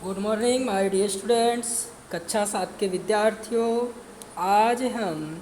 Good morning my dear students. कक्षा 7 के विद्यार्थियों, आज हम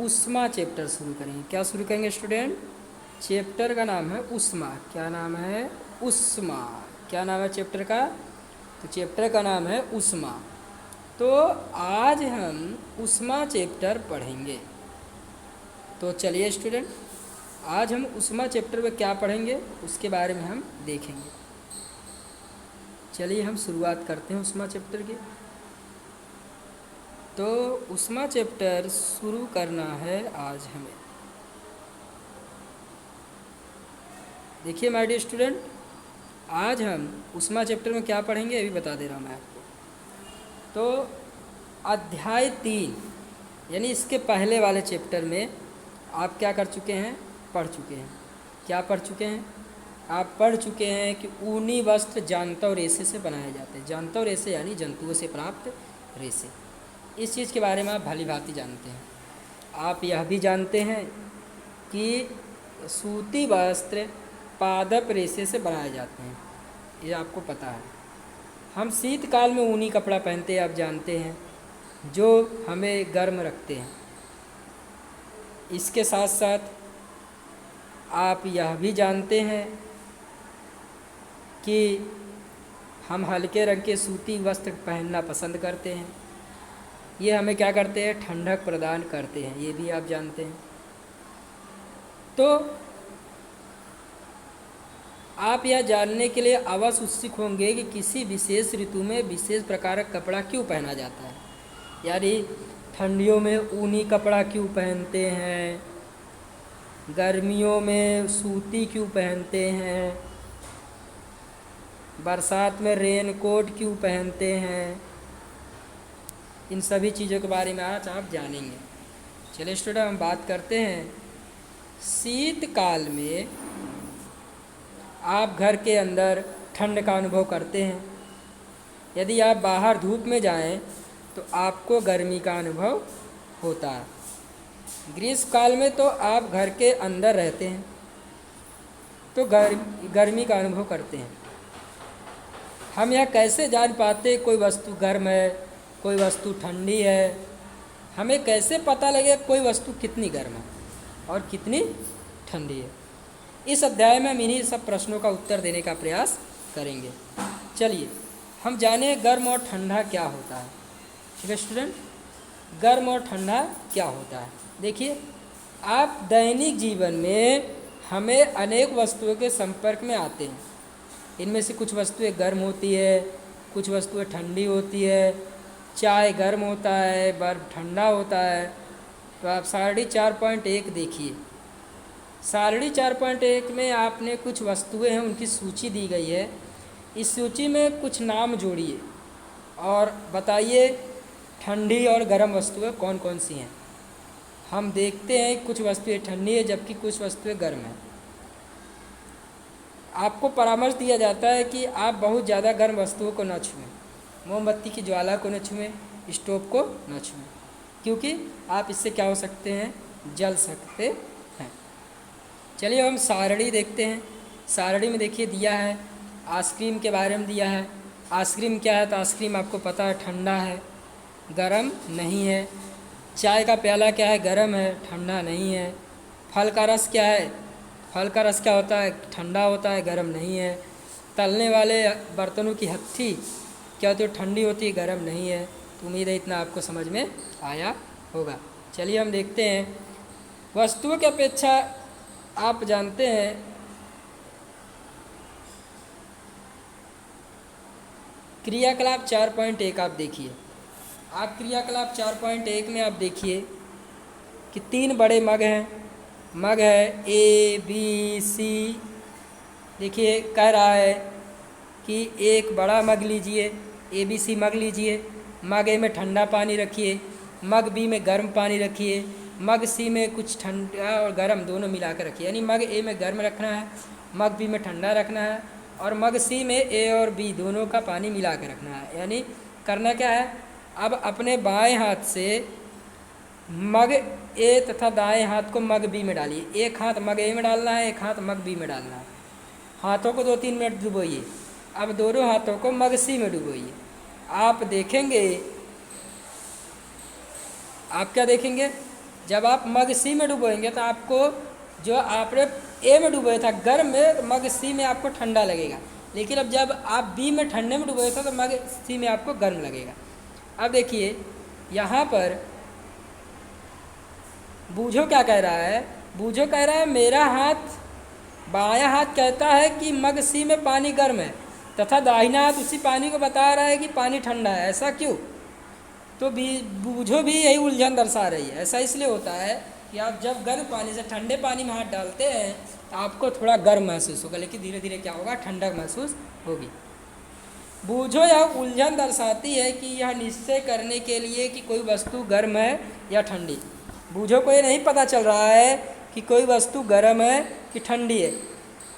उष्मा चैप्टर शुरू करेंगे। क्या शुरू करेंगे स्टूडेंट? चैप्टर का नाम है उष्मा। क्या नाम है? उष्मा। क्या नाम है चैप्टर का? तो चैप्टर का नाम है उष्मा। तो आज हम उष्मा चैप्टर पढ़ेंगे। तो चलिए स्टूडेंट, आज हम उष्मा चैप्टर में क्या पढ़ेंगे उसके बारे में हम देखेंगे। चलिए हम शुरुआत करते हैं उष्मा चैप्टर की। तो उष्मा चैप्टर शुरू करना है आज हमें। देखिए माय डियर स्टूडेंट, आज हम उष्मा चैप्टर में क्या पढ़ेंगे अभी बता दे रहा हूँ मैं आपको। तो अध्याय 3 यानी इसके पहले वाले चैप्टर में आप क्या कर चुके हैं? पढ़ चुके हैं। क्या पढ़ चुके हैं? आप पढ़ चुके हैं कि ऊनी वस्त्र जानता रेशे से बनाए जाते हैं। जानता रेशे यानी जंतुओं से प्राप्त रेशे। इस चीज़ के बारे में आप भली भांति जानते हैं। आप यह भी जानते हैं कि सूती वस्त्र पादप रेशे से बनाए जाते हैं, ये आपको पता है। हम शीतकाल में ऊनी कपड़ा पहनते हैं, आप जानते हैं, जो हमें गर्म रखते हैं। इसके साथ साथ आप यह भी जानते हैं कि हम हल्के रंग के सूती वस्त्र पहनना पसंद करते हैं। ये हमें क्या करते हैं? ठंडक प्रदान करते हैं, ये भी आप जानते हैं। तो आप यह जानने के लिए अवश्य उत्सुक होंगे कि किसी विशेष ऋतु में विशेष प्रकार का कपड़ा क्यों पहना जाता है। यानी ठंडियों में ऊनी कपड़ा क्यों पहनते हैं, गर्मियों में सूती क्यों पहनते हैं, बरसात में रेनकोट क्यों पहनते हैं। इन सभी चीज़ों के बारे में आज आप जानेंगे। चलिए स्टूडेंट, हम बात करते हैं। शीतकाल में आप घर के अंदर ठंड का अनुभव करते हैं। यदि आप बाहर धूप में जाएं तो आपको गर्मी का अनुभव होता है। ग्रीष्म काल में तो आप घर के अंदर रहते हैं तो गर्मी का अनुभव करते हैं। हम यह कैसे जान पाते कोई वस्तु गर्म है, कोई वस्तु ठंडी है? हमें कैसे पता लगे कोई वस्तु कितनी गर्म है और कितनी ठंडी है? इस अध्याय में हम इन्हीं सब प्रश्नों का उत्तर देने का प्रयास करेंगे। चलिए हम जाने गर्म और ठंडा क्या होता है। ठीक है स्टूडेंट, गर्म और ठंडा क्या होता है? देखिए, आप दैनिक जीवन में हमें अनेक वस्तुओं के संपर्क में आते हैं। इनमें से कुछ वस्तुएं गर्म होती है, कुछ वस्तुएं ठंडी होती है। चाय गर्म होता है, बर्फ ठंडा होता है। तो आप सारणी 4.1 देखिए। सारणी 4.1 में आपने कुछ वस्तुएं हैं उनकी सूची दी गई है। इस सूची में कुछ नाम जोड़िए और बताइए ठंडी और गर्म वस्तुएं कौन कौन सी हैं। हम देखते हैं कुछ वस्तुएं ठंडी है जबकि कुछ वस्तुएं गर्म हैं। आपको परामर्श दिया जाता है कि आप बहुत ज़्यादा गर्म वस्तुओं को न छुएं। मोमबत्ती की ज्वाला को न छुएं, स्टोव को न छुएं, क्योंकि आप इससे क्या हो सकते हैं? जल सकते हैं। चलिए हम सारणी देखते हैं। सारणी में देखिए दिया है आइसक्रीम के बारे में दिया है। आइसक्रीम क्या है? तो आइसक्रीम आपको पता है ठंडा है, गरम नहीं है। चाय का प्याला क्या है? गरम है, ठंडा नहीं है। फल का रस क्या है? फल का रस क्या होता है? ठंडा होता है, गरम नहीं है। तलने वाले बर्तनों की हत्थी क्या होती है? ठंडी होती है, गरम नहीं है। तो उम्मीद है इतना आपको समझ में आया होगा। चलिए हम देखते हैं। वस्तुओं की अपेक्षा आप जानते हैं क्रियाकलाप 4.1 आप देखिए। आप क्रियाकलाप 4.1 में आप देखिए कि 3 बड़े मग हैं। मग है ABC। देखिए कह रहा है कि एक बड़ा मग लीजिए, ABC मग लीजिए। मग ए में ठंडा पानी रखिए, मग बी में गर्म पानी रखिए, मग सी में कुछ ठंडा और गर्म दोनों मिला कर रखिए। यानी मग ए में गर्म रखना है, मग बी में ठंडा रखना है, और मग सी में ए और बी दोनों का पानी मिला कर रखना है। यानी करना क्या है? अब अपने बाएं हाथ से मग ए तथा दाएं हाथ को मग बी में डालिए। एक हाथ मग ए में डालना है, एक हाथ मग बी में डालना है। हाथों को 2-3 मिनट डुबोइए। अब दोनों हाथों को मग सी में डुबोइए। आप देखेंगे, आप क्या देखेंगे, जब आप मग सी में डुबोएंगे तो आपको जो आपने ए में डुबोया था गर्म में, तो मग सी में आपको ठंडा लगेगा। लेकिन अब जब आप बी में ठंडे में डुबोए थे तो मग सी में आपको गर्म लगेगा। अब देखिए यहाँ पर बूझो क्या कह रहा है, बूझो कह रहा है मेरा हाथ, बायां हाथ कहता है कि मग सी में पानी गर्म है, तथा दाहिना हाथ उसी पानी को बता रहा है कि पानी ठंडा है, ऐसा क्यों? तो बूझो भी यही उलझन दर्शा रही है। ऐसा इसलिए होता है कि आप जब गर्म पानी से ठंडे पानी में हाथ डालते हैं तो आपको थोड़ा गर्म महसूस होगा, लेकिन धीरे धीरे क्या होगा, ठंडक महसूस होगी। बूझो यह उलझन दर्शाती है कि यह निश्चय करने के लिए कि कोई वस्तु गर्म है या ठंडी। बूझो को ये नहीं पता चल रहा है कि कोई वस्तु गर्म है कि ठंडी है,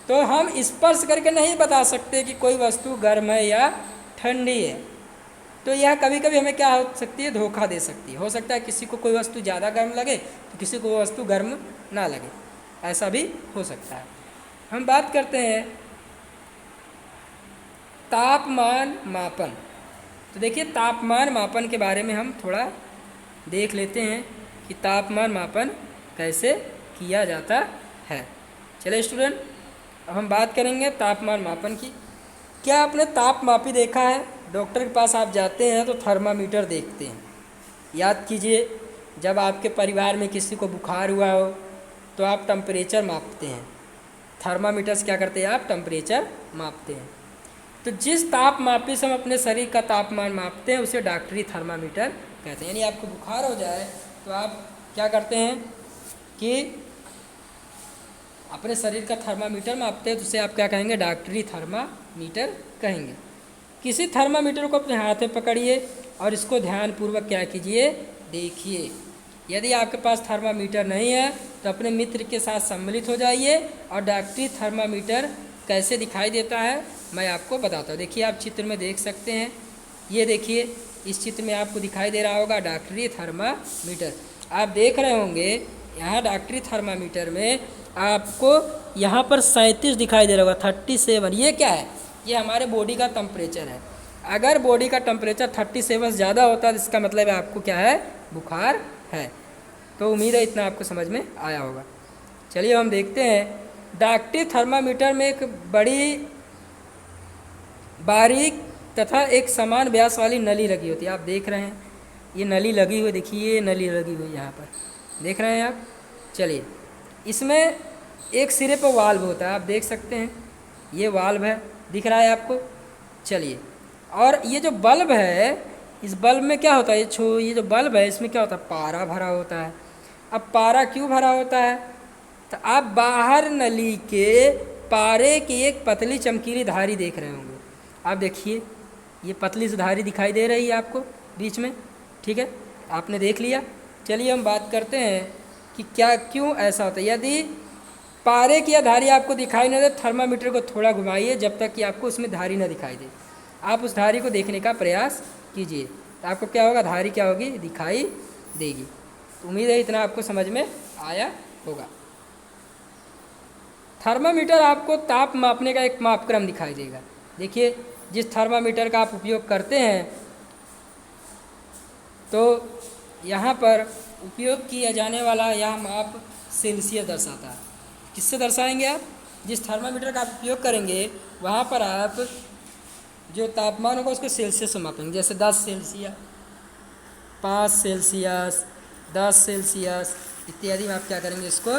तो हम स्पर्श करके नहीं बता सकते कि कोई वस्तु गर्म है या ठंडी है। तो यह कभी कभी हमें क्या हो सकती है, धोखा दे सकती है। हो सकता है किसी को कोई वस्तु ज़्यादा गर्म लगे तो किसी को वो वस्तु गर्म ना लगे, ऐसा भी हो सकता है। हम बात करते हैं तापमान मापन। तो देखिए तापमान मापन के बारे में हम थोड़ा देख लेते हैं कि तापमान मापन कैसे किया जाता है। चलिए स्टूडेंट, अब हम बात करेंगे तापमान मापन की। क्या आपने तापमापी देखा है? डॉक्टर के पास आप जाते हैं तो थर्मामीटर देखते हैं। याद कीजिए, जब आपके परिवार में किसी को बुखार हुआ हो तो आप टेम्परेचर मापते हैं। थर्मामीटर से क्या करते हैं, आप टेम्परेचर मापते हैं। तो जिस तापमापी से हम अपने शरीर का तापमान मापते हैं उसे डॉक्टरी थर्मामीटर कहते हैं। यानी आपको बुखार हो जाए तो आप क्या करते हैं कि अपने शरीर का थर्मामीटर मापते हैं, तो उसे आप क्या कहेंगे, डॉक्टरी थर्मामीटर कहेंगे। किसी थर्मामीटर को अपने हाथ में पकड़िए और इसको ध्यानपूर्वक क्या कीजिए, देखिए। यदि आपके पास थर्मामीटर नहीं है तो अपने मित्र के साथ सम्मिलित हो जाइए और डॉक्टरी थर्मामीटर कैसे दिखाई देता है मैं आपको बताता हूँ। देखिए आप चित्र में देख सकते हैं, ये देखिए इस चित्र में आपको दिखाई दे रहा होगा डॉक्टरी थर्मामीटर। आप देख रहे होंगे यहाँ डॉक्टरी थर्मामीटर में आपको यहाँ पर 37 दिखाई दे रहा होगा, 37। ये क्या है, ये हमारे बॉडी का टेम्परेचर है। अगर बॉडी का टेम्परेचर 37 से ज़्यादा होता है तो इसका मतलब है आपको क्या है, बुखार है। तो उम्मीद है इतना आपको समझ में आया होगा। चलिए हम देखते हैं, डॉक्टरी थर्मामीटर में एक बड़ी बारीक तथा एक समान व्यास वाली नली लगी होती है। आप देख रहे हैं ये नली लगी हुई, देखिए ये नली लगी हुई यहाँ पर देख रहे हैं आप। चलिए इसमें एक सिरे पर वाल्व होता है, आप देख सकते हैं ये वाल्व है, दिख रहा है आपको। चलिए, और ये जो बल्ब है, इस बल्ब में क्या होता है, ये जो बल्ब है इसमें क्या होता है, पारा भरा होता है। अब पारा क्यों भरा होता है, तो आप बाहर नली के पारे की एक पतली चमकीली धारी देख रहे होंगे। आप देखिए ये पतली सी धारी दिखाई दे रही है आपको बीच में, ठीक है, आपने देख लिया। चलिए हम बात करते हैं कि क्या क्यों ऐसा होता है। यदि पारे की धारी आपको दिखाई न दे, थर्मामीटर को थोड़ा घुमाइए जब तक कि आपको उसमें धारी न दिखाई दे। आप उस धारी को देखने का प्रयास कीजिए तो आपको क्या होगा, धारी क्या होगी, दिखाई देगी। तो उम्मीद है इतना आपको समझ में आया होगा। थर्मामीटर आपको ताप मापने का एक मापक्रम दिखाई देगा। देखिए जिस थर्मामीटर का आप उपयोग करते हैं तो यहाँ पर उपयोग किया जाने वाला यह माप सेल्सियस दर्शाता है। किससे दर्शाएंगे आप, जिस थर्मामीटर का आप उपयोग करेंगे वहाँ पर आप जो तापमान होगा उसको सेल्सियस से मापेंगे। जैसे 10 सेल्सियस, 5 सेल्सियस, 10 सेल्सियस इत्यादि में आप क्या करेंगे, इसको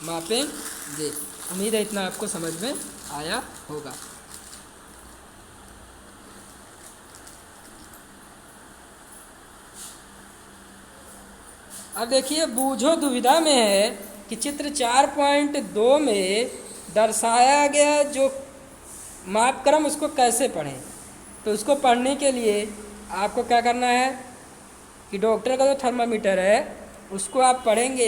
मापेंगे। उम्मीद है इतना आपको समझ में आया होगा। अब देखिए बूझो दुविधा में है कि चित्र 4.2 में दर्शाया गया जो मापक्रम उसको कैसे पढ़ें। तो उसको पढ़ने के लिए आपको क्या करना है कि डॉक्टर का जो थर्मामीटर है उसको आप पढ़ेंगे।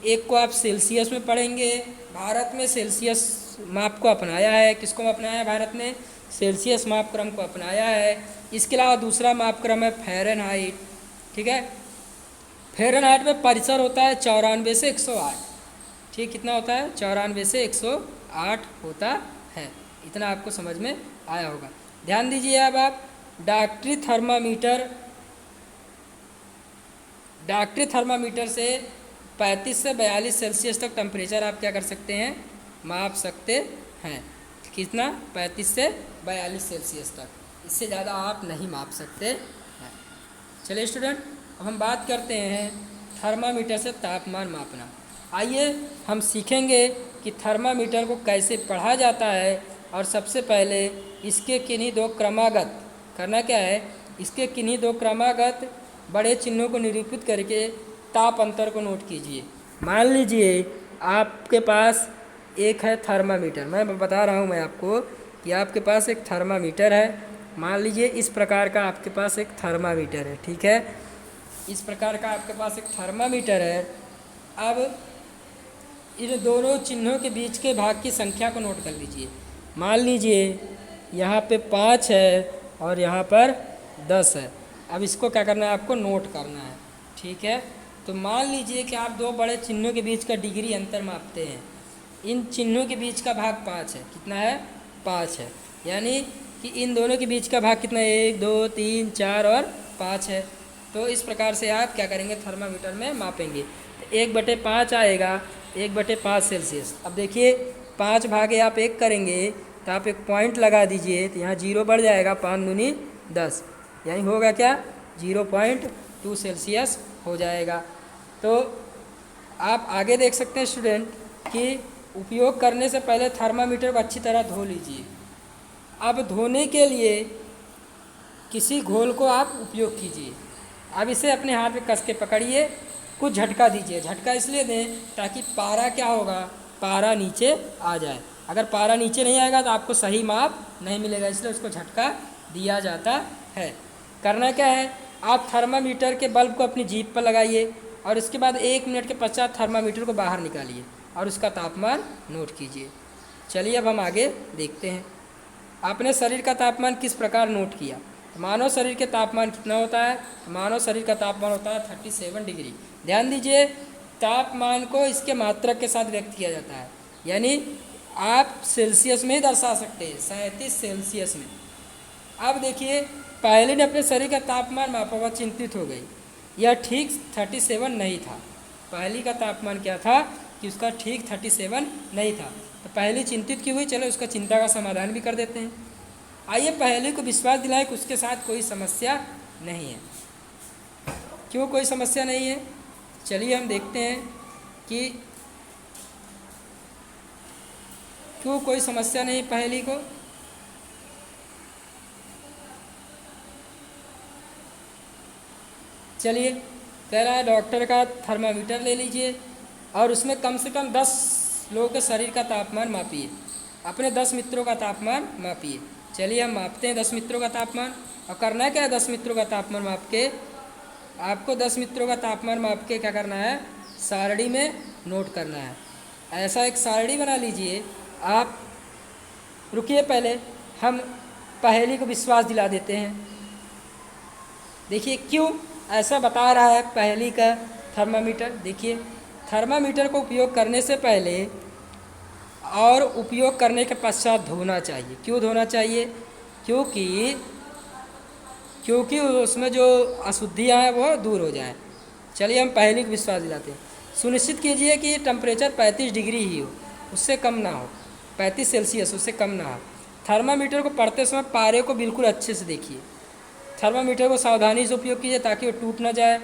एक को आप सेल्सियस में पढ़ेंगे, भारत में सेल्सियस माप को अपनाया है। किसको अपनाया है, भारत ने सेल्सियस मापक्रम को अपनाया है। इसके अलावा दूसरा मापक्रम है फ़ारेनहाइट, ठीक है। फ़ारेनहाइट में परिसर होता है 94 से 108, ठीक, कितना होता है, 94 से 108 होता है। इतना आपको समझ में आया होगा। ध्यान दीजिए अब आप डॉक्टरी थर्मामीटर से 35 से 42 सेल्सियस तक टेम्परेचर आप क्या कर सकते हैं, माप सकते हैं। कितना? 35 से 42 सेल्सियस तक, इससे ज़्यादा आप नहीं माप सकते हैं। चलिए स्टूडेंट, अब हम बात करते हैं थर्मामीटर से तापमान मापना। आइए हम सीखेंगे कि थर्मामीटर को कैसे पढ़ा जाता है, और सबसे पहले इसके किन्हीं दो क्रमागत करना क्या है, इसके किन्हीं दो क्रमागत बड़े चिन्हों को निरूपित करके ताप अंतर को नोट कीजिए। मान लीजिए आपके पास एक है थर्मामीटर, मैं बता रहा हूँ मैं आपको कि आपके पास एक थर्मामीटर है। मान लीजिए इस प्रकार का आपके पास एक थर्मामीटर है, ठीक है, इस प्रकार का आपके पास एक थर्मामीटर है। अब इन दोनों चिन्हों के बीच के भाग की संख्या को नोट कर लीजिए। मान लीजिए यहाँ पे 5 है और यहाँ पर 10 है। अब इसको क्या करना है, आपको नोट करना है, ठीक है। तो मान लीजिए कि आप दो बड़े चिन्हों के बीच का डिग्री अंतर मापते हैं। इन चिन्हों के बीच का भाग 5 है। कितना है? 5 है। यानी कि इन दोनों के बीच का भाग कितना है? 1 2 3 4 और 5 है। तो इस प्रकार से आप क्या करेंगे, थर्मामीटर में मापेंगे। तो 1/5 आएगा, 1/5 सेल्सियस। अब देखिए 5 भागे आप 1 करेंगे तो आप एक पॉइंट लगा दीजिए, तो यहाँ 0 बढ़ जाएगा, 5 दूनी 10, यानी होगा क्या, 0.2 सेल्सियस हो जाएगा। तो आप आगे देख सकते हैं स्टूडेंट कि उपयोग करने से पहले थर्मामीटर को अच्छी तरह धो लीजिए। अब धोने के लिए किसी घोल को आप उपयोग कीजिए। अब इसे अपने हाथ में कस के पकड़िए, कुछ झटका दीजिए। झटका इसलिए दें ताकि पारा क्या होगा, पारा नीचे आ जाए। अगर पारा नीचे नहीं आएगा तो आपको सही माप नहीं मिलेगा, इसलिए उसको झटका दिया जाता है। करना क्या है, आप थर्मामीटर के बल्ब को अपनी जीभ पर लगाइए और इसके बाद 1 मिनट के पश्चात थर्मामीटर को बाहर निकालिए और उसका तापमान नोट कीजिए। चलिए अब हम आगे देखते हैं। आपने शरीर का तापमान किस प्रकार नोट किया। मानव शरीर के तापमान कितना होता है? मानव शरीर का तापमान होता है 37 डिग्री। ध्यान दीजिए, तापमान को इसके मात्रक के साथ व्यक्त किया जाता है, यानी आप सेल्सियस में ही दर्शा सकते हैं, 37 सेल्सियस में। अब देखिए, पहले ने अपने शरीर का तापमान मापा, वह चिंतित हो गई। यह ठीक 37 नहीं था। पहली का तापमान क्या था कि उसका ठीक 37 नहीं था। तो पहली चिंतित क्यों हुई? चलो उसका चिंता का समाधान भी कर देते हैं। आइए पहले को विश्वास दिलाएं कि उसके साथ कोई समस्या नहीं है। क्यों कोई समस्या नहीं है? चलिए हम देखते हैं कि क्यों कोई समस्या नहीं पहली को। चलिए, कह रहा है डॉक्टर का थर्मामीटर ले लीजिए और उसमें कम से कम 10 लोगों के शरीर का तापमान मापिए। अपने 10 मित्रों का तापमान मापिए। चलिए हम मापते हैं 10 मित्रों का तापमान। और करना है क्या, 10 मित्रों का तापमान माप के आपको 10 मित्रों का तापमान माप के क्या करना है, सारणी में नोट करना है। ऐसा एक सारणी बना लीजिए आप। रुकिए, पहले हम पहेली को विश्वास दिला देते हैं। देखिए क्यों ऐसा बता रहा है पहेली का थर्मामीटर। देखिए, थर्मामीटर को उपयोग करने से पहले और उपयोग करने के पश्चात धोना चाहिए। क्यों धोना चाहिए? क्योंकि उसमें जो अशुद्धियाँ हैं वो दूर हो जाएं। चलिए हम पहेली को विश्वास दिलाते हैं। सुनिश्चित कीजिए कि टेम्परेचर 35 डिग्री ही हो, उससे कम ना हो, 35 सेल्सियस उससे कम ना हो। थर्मामीटर को पढ़ते समय पारे को बिल्कुल अच्छे से देखिए। थर्मामीटर को सावधानी से उपयोग कीजिए ताकि वो टूट ना जाए।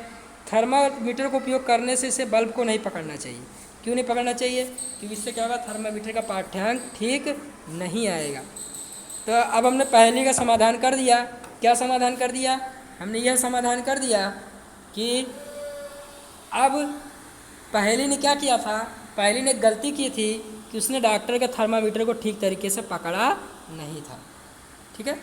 थर्मामीटर को उपयोग करने से इसे बल्ब को नहीं पकड़ना चाहिए। क्यों नहीं पकड़ना चाहिए? क्योंकि इससे क्या होगा, थर्मामीटर का पाठ्यांक ठीक नहीं आएगा। तो अब हमने पहेली का समाधान कर दिया। क्या समाधान कर दिया? हमने यह समाधान कर दिया कि अब पहेली ने क्या किया था, पहेली ने गलती की थी कि उसने डॉक्टर के थर्मामीटर को ठीक तरीके से पकड़ा नहीं था। ठीक है,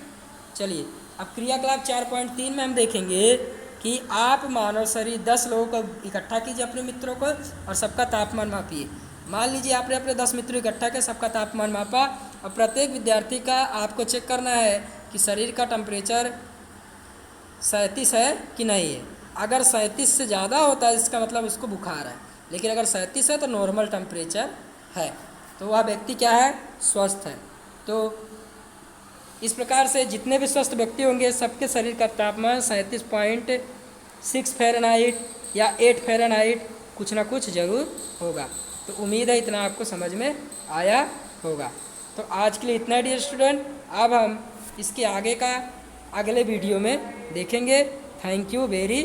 चलिए अब क्रियाकलाप 4.3 में हम देखेंगे कि आप मानव शरीर 10 लोगों को इकट्ठा कीजिए, अपने मित्रों को, और सबका तापमान मापिए। मान लीजिए आपने अपने 10 मित्रों इकट्ठा किया, सबका तापमान मापा, और प्रत्येक विद्यार्थी का आपको चेक करना है कि शरीर का टेम्परेचर 37 है कि नहीं है। अगर 37 से ज़्यादा होता है इसका मतलब उसको बुखार है, लेकिन अगर 37 है तो नॉर्मल टेम्परेचर है, तो वह व्यक्ति क्या है, स्वस्थ है। तो इस प्रकार से जितने भी स्वस्थ व्यक्ति होंगे सबके शरीर का तापमान 37.6 फ़ारेनहाइट या 8 फ़ारेनहाइट कुछ ना कुछ ज़रूर होगा। तो उम्मीद है इतना आपको समझ में आया होगा। तो आज के लिए इतना डियर स्टूडेंट, अब हम इसके आगे का अगले वीडियो में देखेंगे। Thank you very